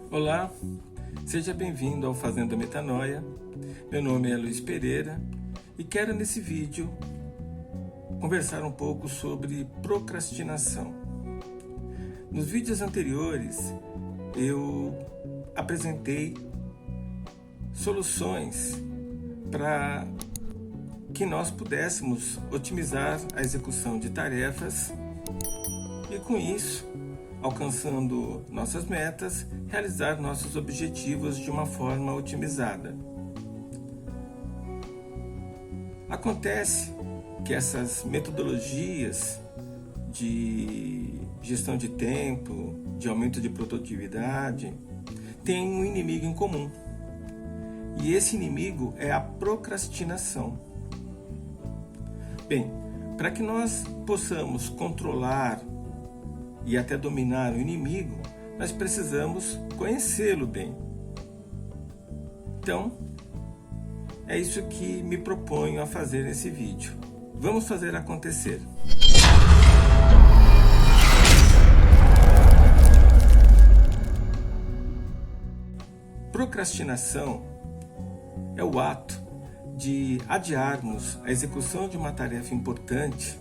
Olá, seja bem-vindo ao Fazendo Metanoia. Meu nome é Luiz Pereira e quero nesse vídeo conversar um pouco sobre procrastinação. Nos vídeos anteriores eu apresentei soluções para que nós pudéssemos otimizar a execução de tarefas e com isso, alcançando nossas metas, realizar nossos objetivos de uma forma otimizada. Acontece que essas metodologias de gestão de tempo, de aumento de produtividade, têm um inimigo em comum. E esse inimigo é a procrastinação. Bem, para que nós possamos controlar e até dominar o inimigo, nós precisamos conhecê-lo bem. Então, é isso que me proponho a fazer nesse vídeo. Vamos fazer acontecer. Procrastinação é o ato de adiarmos a execução de uma tarefa importante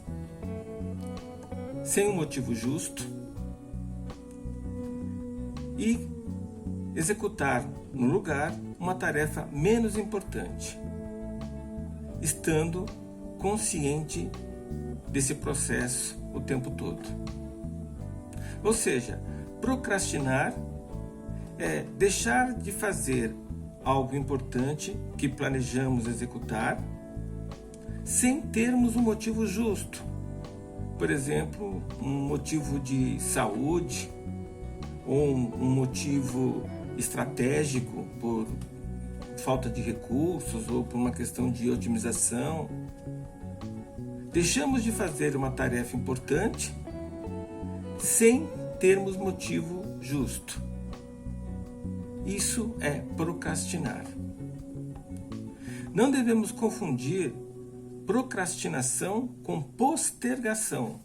sem um motivo justo e executar no lugar uma tarefa menos importante, estando consciente desse processo o tempo todo. Ou seja, procrastinar é deixar de fazer algo importante que planejamos executar sem termos um motivo justo. Por exemplo, um motivo de saúde ou um motivo estratégico por falta de recursos ou por uma questão de otimização. Deixamos de fazer uma tarefa importante sem termos motivo justo. Isso é procrastinar. Não devemos confundir procrastinação com postergação.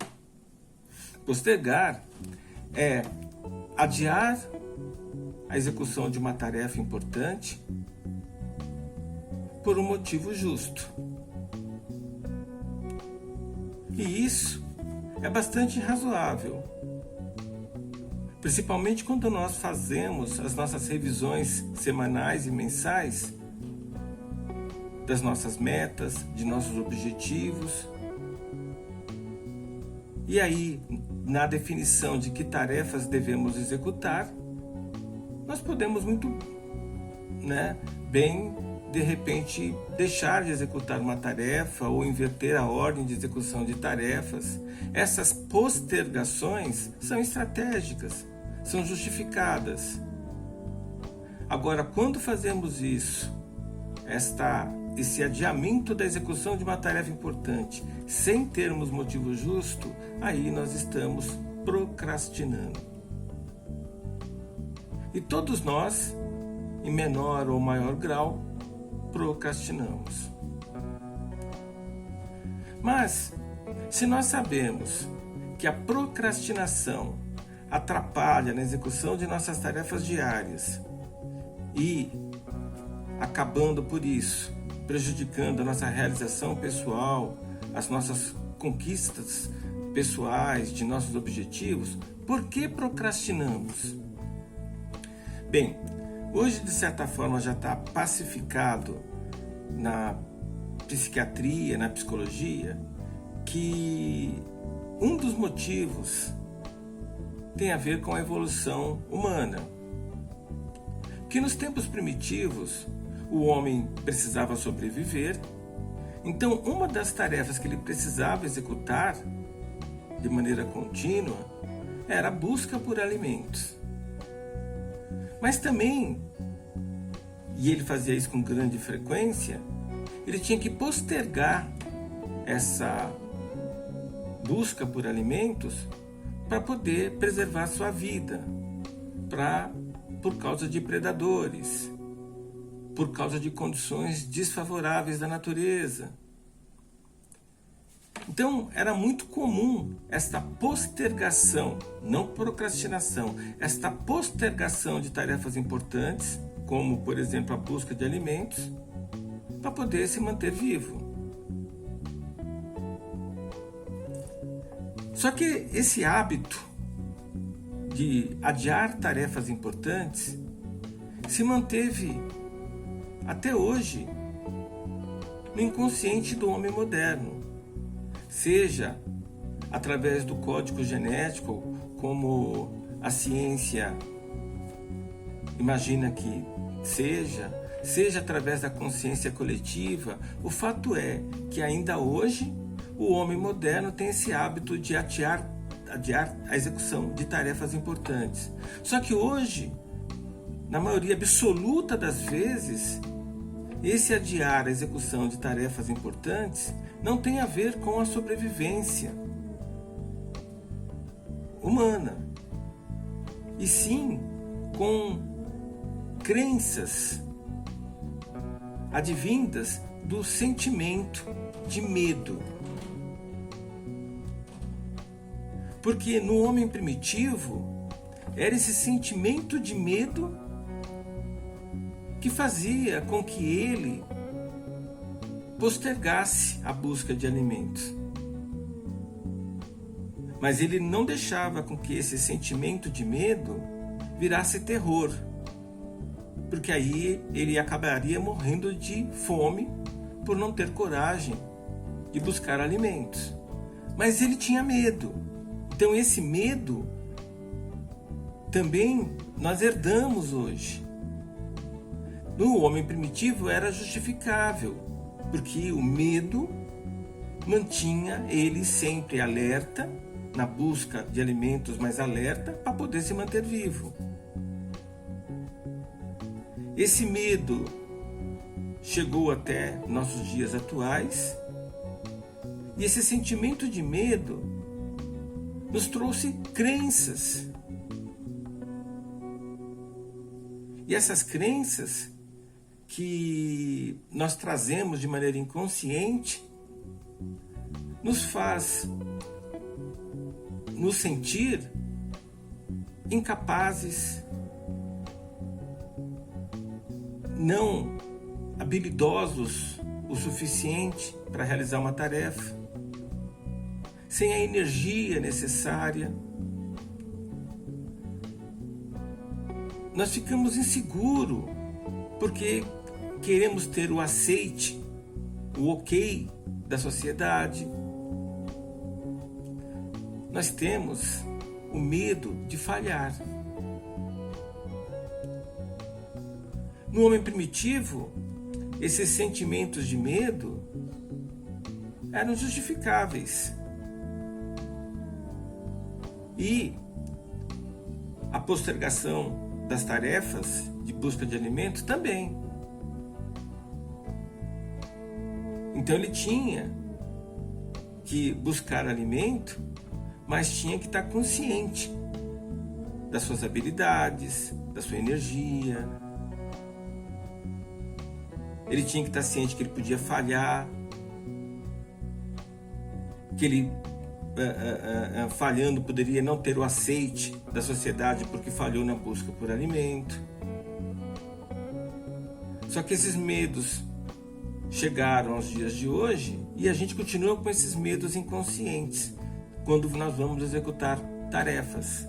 Postergar é adiar a execução de uma tarefa importante por um motivo justo. E isso é bastante razoável, principalmente quando nós fazemos as nossas revisões semanais e mensais das nossas metas, de nossos objetivos. E aí, na definição de que tarefas devemos executar, nós podemos muito bem, de repente, deixar de executar uma tarefa ou inverter a ordem de execução de tarefas. Essas postergações são estratégicas, são justificadas. Agora, quando fazemos isso, esse adiamento da execução de uma tarefa importante, sem termos motivo justo, aí nós estamos procrastinando. E todos nós, em menor ou maior grau, procrastinamos. Mas, se nós sabemos que a procrastinação atrapalha na execução de nossas tarefas diárias e, acabando por isso, prejudicando a nossa realização pessoal, as nossas conquistas pessoais, de nossos objetivos, por que procrastinamos? Bem, hoje de certa forma já está pacificado na psiquiatria, na psicologia, que um dos motivos tem a ver com a evolução humana. Que nos tempos primitivos, o homem precisava sobreviver, então uma das tarefas que ele precisava executar de maneira contínua era a busca por alimentos. Mas também, e ele fazia isso com grande frequência, ele tinha que postergar essa busca por alimentos para poder preservar sua vida, por causa de predadores, por causa de condições desfavoráveis da natureza. Então, era muito comum esta postergação, não procrastinação, esta postergação de tarefas importantes, como, por exemplo, a busca de alimentos, para poder se manter vivo. Só que esse hábito de adiar tarefas importantes se manteve até hoje no inconsciente do homem moderno, seja através do código genético, como a ciência imagina que seja através da consciência coletiva. O fato é que ainda hoje o homem moderno tem esse hábito de adiar a execução de tarefas importantes. Só que hoje, na maioria absoluta das vezes, esse adiar a execução de tarefas importantes não tem a ver com a sobrevivência humana, e sim com crenças advindas do sentimento de medo. Porque no homem primitivo era esse sentimento de medo que fazia com que ele postergasse a busca de alimentos. Mas ele não deixava com que esse sentimento de medo virasse terror, porque aí ele acabaria morrendo de fome por não ter coragem de buscar alimentos. Mas ele tinha medo. Então esse medo também nós herdamos hoje. No homem primitivo era justificável, porque o medo mantinha ele sempre alerta, na busca de alimentos, mais alerta, para poder se manter vivo. Esse medo chegou até nossos dias atuais, e esse sentimento de medo nos trouxe crenças. E essas crenças que nós trazemos de maneira inconsciente nos faz nos sentir incapazes, não habilidosos o suficiente para realizar uma tarefa, sem a energia necessária. Nós ficamos inseguros porque queremos ter o aceite, o ok da sociedade. Nós temos o medo de falhar. No homem primitivo, esses sentimentos de medo eram justificáveis. E a postergação das tarefas de busca de alimento também. Então ele tinha que buscar alimento, mas tinha que estar consciente das suas habilidades, da sua energia. Ele tinha que estar ciente que ele podia falhar, que ele falhando poderia não ter o aceite da sociedade porque falhou na busca por alimento. Só que esses medos chegaram aos dias de hoje e a gente continua com esses medos inconscientes quando nós vamos executar tarefas,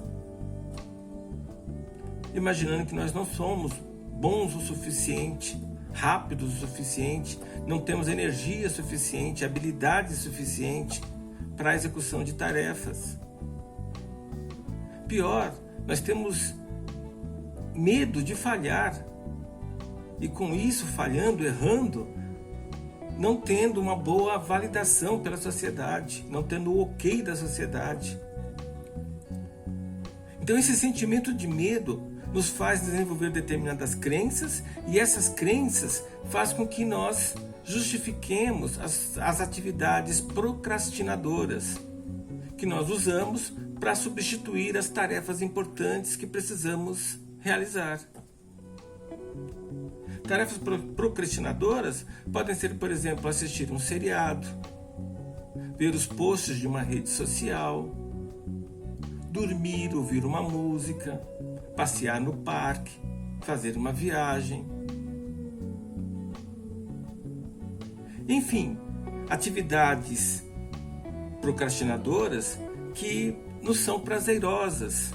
imaginando que nós não somos bons o suficiente, rápidos o suficiente, não temos energia suficiente, habilidade suficiente para a execução de tarefas. Pior, nós temos medo de falhar e com isso, falhando, errando, não tendo uma boa validação pela sociedade, não tendo o ok da sociedade. Então esse sentimento de medo nos faz desenvolver determinadas crenças, e essas crenças fazem com que nós justifiquemos as atividades procrastinadoras que nós usamos para substituir as tarefas importantes que precisamos realizar. Tarefas procrastinadoras podem ser, por exemplo, assistir um seriado, ver os posts de uma rede social, dormir, ouvir uma música, passear no parque, fazer uma viagem. Enfim, atividades procrastinadoras que nos são prazerosas,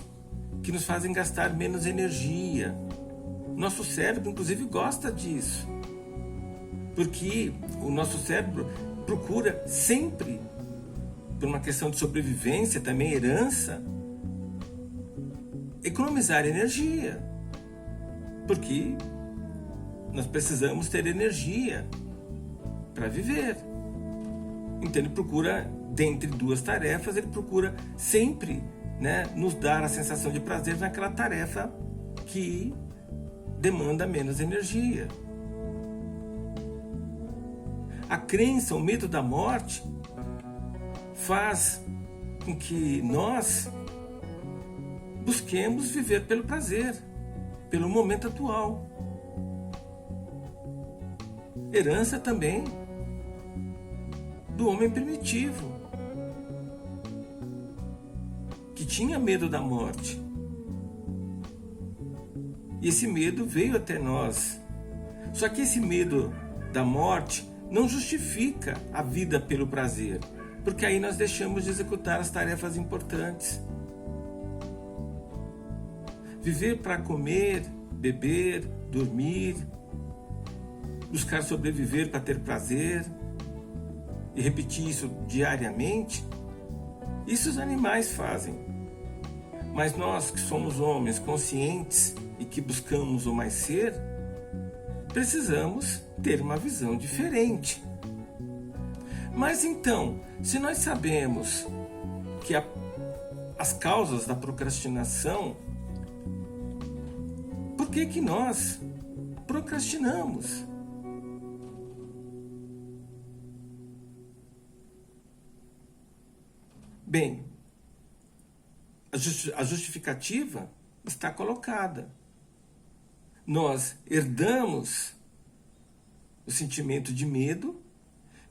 que nos fazem gastar menos energia. Nosso cérebro, inclusive, gosta disso, porque o nosso cérebro procura sempre, por uma questão de sobrevivência, também herança, economizar energia, porque nós precisamos ter energia para viver. Então ele procura, dentre duas tarefas, ele procura sempre, nos dar a sensação de prazer naquela tarefa que demanda menos energia. A crença, o medo da morte faz com que nós busquemos viver pelo prazer, pelo momento atual. Herança também do homem primitivo, que tinha medo da morte. E esse medo veio até nós. Só que esse medo da morte não justifica a vida pelo prazer, porque aí nós deixamos de executar as tarefas importantes. Viver para comer, beber, dormir, buscar sobreviver para ter prazer e repetir isso diariamente, isso os animais fazem. Mas nós que somos homens conscientes e que buscamos o mais ser, precisamos ter uma visão diferente. Mas então, se nós sabemos que as causas da procrastinação, por que nós procrastinamos? Bem, a justificativa está colocada. Nós herdamos o sentimento de medo.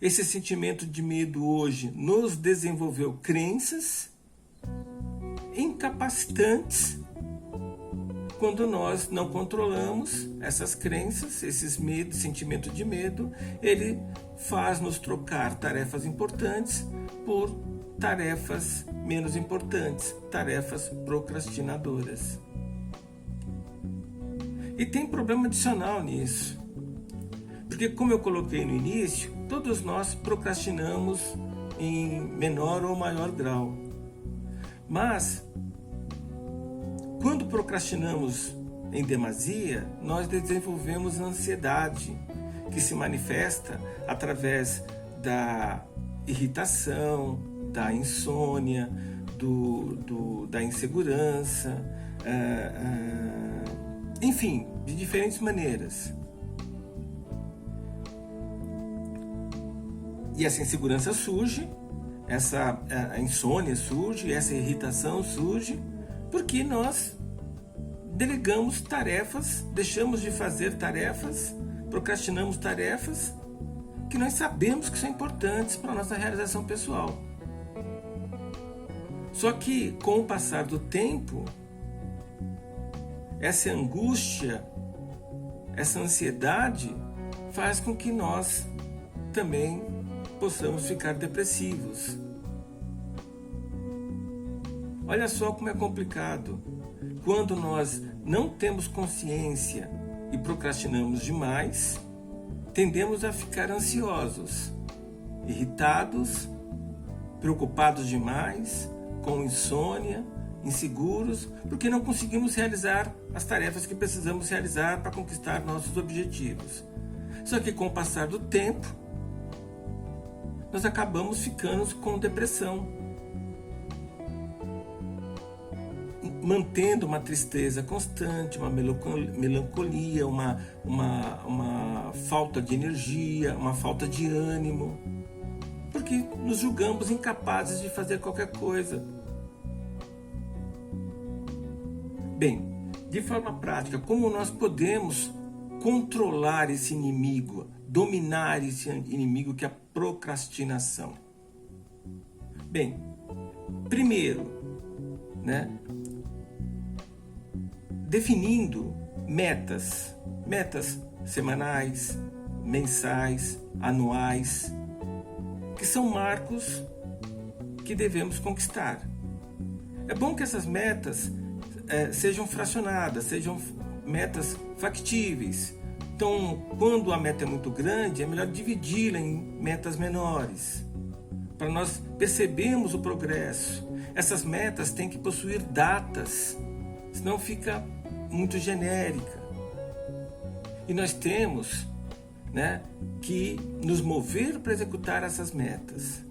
Esse sentimento de medo hoje nos desenvolveu crenças incapacitantes. Quando nós não controlamos essas crenças, esses medos, sentimento de medo, ele faz-nos trocar tarefas importantes por tarefas menos importantes, tarefas procrastinadoras. E tem problema adicional nisso, porque como eu coloquei no início, todos nós procrastinamos em menor ou maior grau. Mas, quando procrastinamos em demasia, nós desenvolvemos ansiedade, que se manifesta através da irritação, da insônia, da insegurança, enfim, de diferentes maneiras. E essa insegurança surge, a insônia surge, essa irritação surge, porque nós delegamos tarefas, deixamos de fazer tarefas, procrastinamos tarefas que nós sabemos que são importantes para a nossa realização pessoal. Só que, com o passar do tempo, essa angústia, essa ansiedade faz com que nós também possamos ficar depressivos. Olha só como é complicado. Quando nós não temos consciência e procrastinamos demais, tendemos a ficar ansiosos, irritados, preocupados demais, com insônia, inseguros, porque não conseguimos realizar as tarefas que precisamos realizar para conquistar nossos objetivos. Só que com o passar do tempo, nós acabamos ficando com depressão, mantendo uma tristeza constante, uma melancolia, uma falta de energia, uma falta de ânimo, porque nos julgamos incapazes de fazer qualquer coisa. Bem, de forma prática, como nós podemos controlar esse inimigo, dominar esse inimigo que é a procrastinação? Bem, primeiro, né, definindo metas semanais, mensais, anuais, que são marcos que devemos conquistar. É bom que essas metas sejam fracionadas, sejam metas factíveis. Então, quando a meta é muito grande, é melhor dividi-la em metas menores, para nós percebermos o progresso. Essas metas têm que possuir datas, senão fica muito genérica. E nós temos, né, que nos mover para executar essas metas.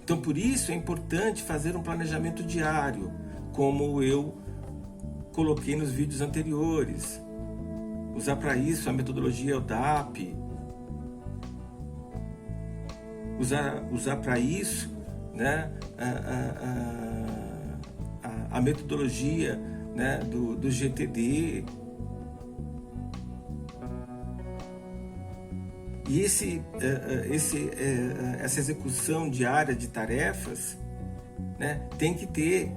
Então, por isso é importante fazer um planejamento diário, como eu coloquei nos vídeos anteriores. Usar para isso a metodologia ODAP. Usar para isso, né, a metodologia, né, do GTD. E essa execução diária de tarefas, né, tem que ter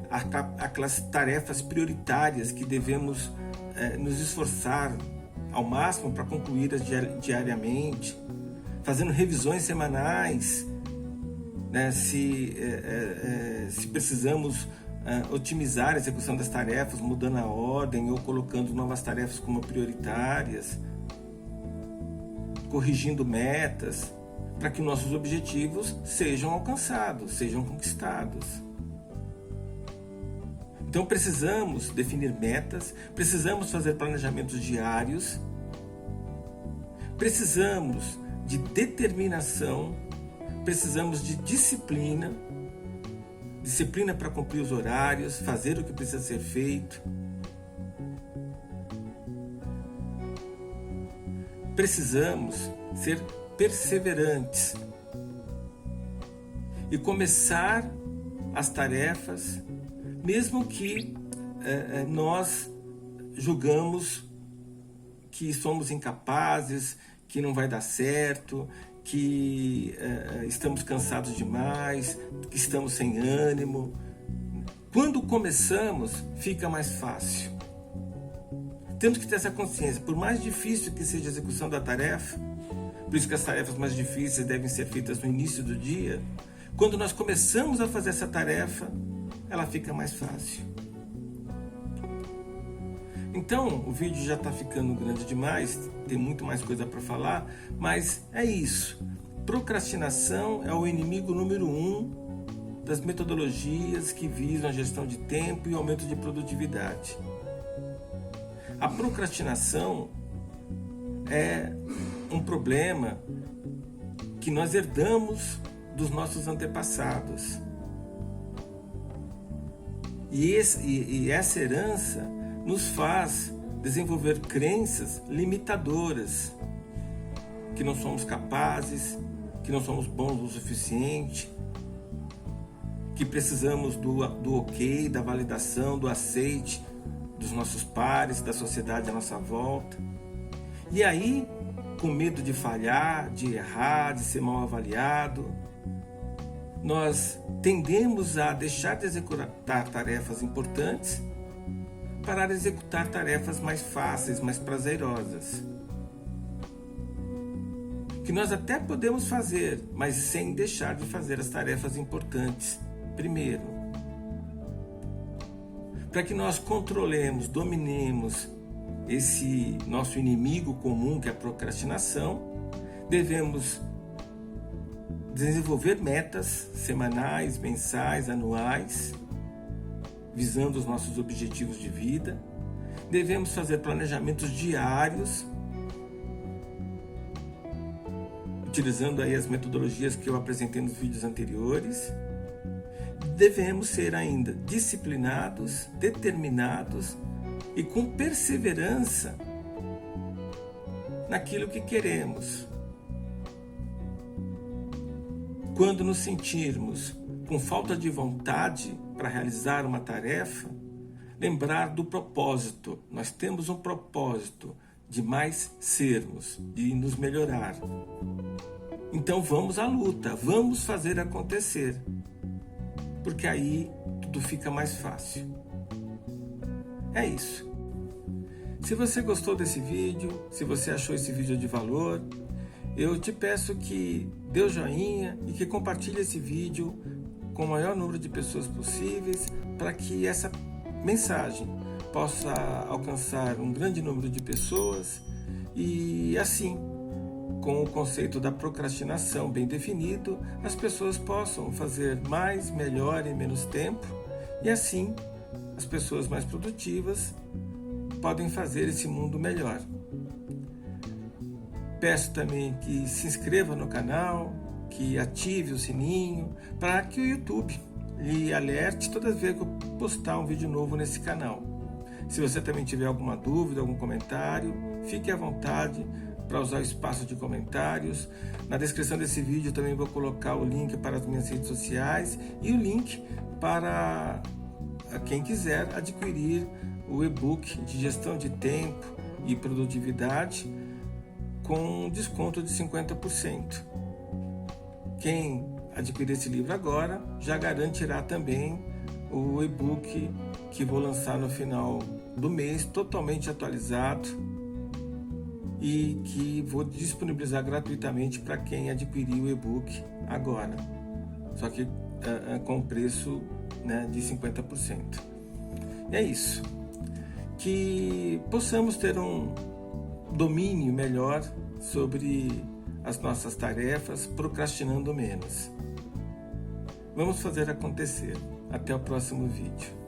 aquelas tarefas prioritárias que devemos nos esforçar ao máximo para concluí-las diariamente, fazendo revisões semanais, né, se precisamos otimizar a execução das tarefas, mudando a ordem ou colocando novas tarefas como prioritárias, corrigindo metas, para que nossos objetivos sejam alcançados, sejam conquistados. Então precisamos definir metas, precisamos fazer planejamentos diários, precisamos de determinação, precisamos de disciplina para cumprir os horários, fazer o que precisa ser feito. Precisamos ser perseverantes e começar as tarefas, mesmo que nós julgamos que somos incapazes, que não vai dar certo, que estamos cansados demais, que estamos sem ânimo. Quando começamos, fica mais fácil. Temos que ter essa consciência, por mais difícil que seja a execução da tarefa, por isso que as tarefas mais difíceis devem ser feitas no início do dia, quando nós começamos a fazer essa tarefa, ela fica mais fácil. Então, o vídeo já está ficando grande demais, tem muito mais coisa para falar, mas é isso. Procrastinação é o inimigo número 1 das metodologias que visam a gestão de tempo e aumento de produtividade. A procrastinação é um problema que nós herdamos dos nossos antepassados. E essa herança nos faz desenvolver crenças limitadoras, que não somos capazes, que não somos bons o suficiente, que precisamos do ok, da validação, do aceite dos nossos pares, da sociedade à nossa volta. E aí, com medo de falhar, de errar, de ser mal avaliado, nós tendemos a deixar de executar tarefas importantes para executar tarefas mais fáceis, mais prazerosas, que nós até podemos fazer, mas sem deixar de fazer as tarefas importantes primeiro. Para que nós controlemos, dominemos esse nosso inimigo comum, que é a procrastinação, devemos desenvolver metas semanais, mensais, anuais, visando os nossos objetivos de vida. Devemos fazer planejamentos diários, utilizando aí as metodologias que eu apresentei nos vídeos anteriores. Devemos ser ainda disciplinados, determinados e com perseverança naquilo que queremos. Quando nos sentirmos com falta de vontade para realizar uma tarefa, lembrar do propósito. Nós temos um propósito de mais sermos, de nos melhorar. Então vamos à luta, vamos fazer acontecer. porque aí tudo fica mais fácil. É isso. Se você gostou desse vídeo, se você achou esse vídeo de valor, eu te peço que dê o joinha e que compartilhe esse vídeo com o maior número de pessoas possíveis para que essa mensagem possa alcançar um grande número de pessoas e assim, com o conceito da procrastinação bem definido, as pessoas possam fazer mais, melhor em menos tempo e assim as pessoas mais produtivas podem fazer esse mundo melhor. Peço também que se inscreva no canal, que ative o sininho, para que o YouTube lhe alerte toda vez que eu postar um vídeo novo nesse canal. Se você também tiver alguma dúvida, algum comentário, fique à vontade para usar o espaço de comentários. Na descrição desse vídeo também vou colocar o link para as minhas redes sociais e o link para quem quiser adquirir o e-book de gestão de tempo e produtividade com desconto de 50%. Quem adquirir esse livro agora já garantirá também o e-book que vou lançar no final do mês, totalmente atualizado e que vou disponibilizar gratuitamente para quem adquirir o e-book agora, só que com preço, né, de 50%. E é isso. Que possamos ter um domínio melhor sobre as nossas tarefas, procrastinando menos. Vamos fazer acontecer. Até o próximo vídeo.